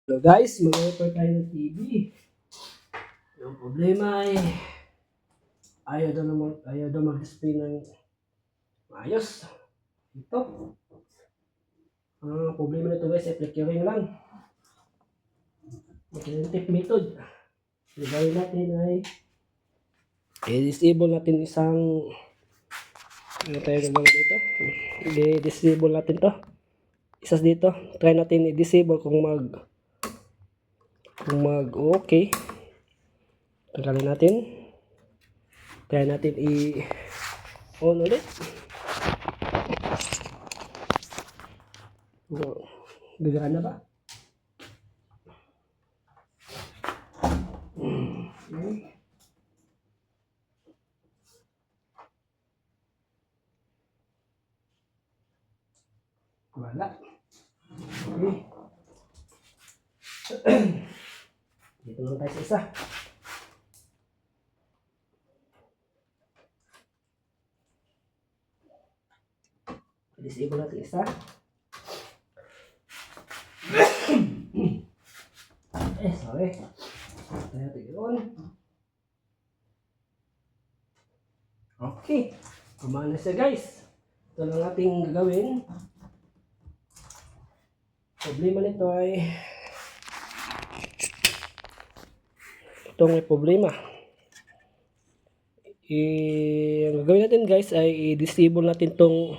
Hello guys, mag-repair tayo ng TV. Yung problema ay ayaw daw mag-display ng maayos. Ito. Ang problema nito guys ay flickering lang. Yung tip method. Yung gawin natin ay i-disable natin isang ano tayo gagawin dito? I-disable natin to. Isas dito. Try natin i-disable kung okay. Tanggalin natin. Try natin i-on ulit. Gagana ba? Okay. Wala. Okay. Dito lang tayo sa isa. Disable natin isa. Sorry. Tayo natin yun. Okay. Gumana siya guys. Ito lang ating gagawin. Problema nito ay itong may problema. Ang gagawin natin guys ay i-disable natin tong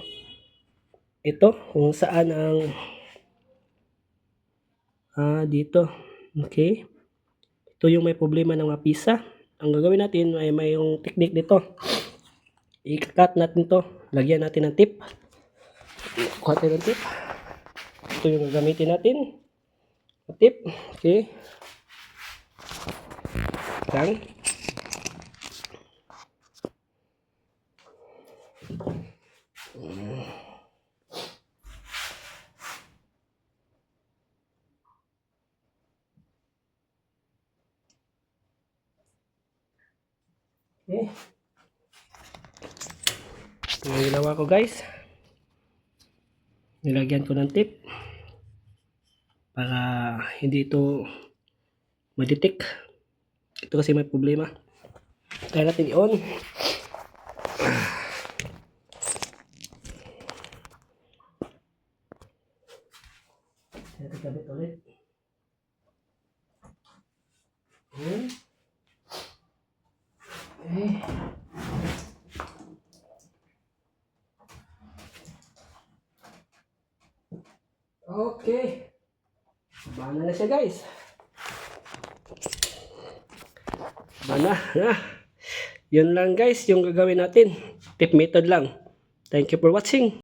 ito kung saan ang dito. Okay. Ito yung may problema ng mga pisa. Ang gagawin natin ay may yung technique dito. I-cut natin to. Lagyan natin ng tip. Kuha tayo ng tip. Ito yung gagamitin natin. Tip. Okay. Lang. Okay. Ito yung ginawa ko guys. Nilagyan ko ng tip para hindi ito ma-detect. Ito kasi may problema. Kaya natin i-on. Natin kabit ulit. Okay. Okay. Bana na siya guys. Bana na. Yun lang guys yung gagawin natin. Tip method lang. Thank you for watching.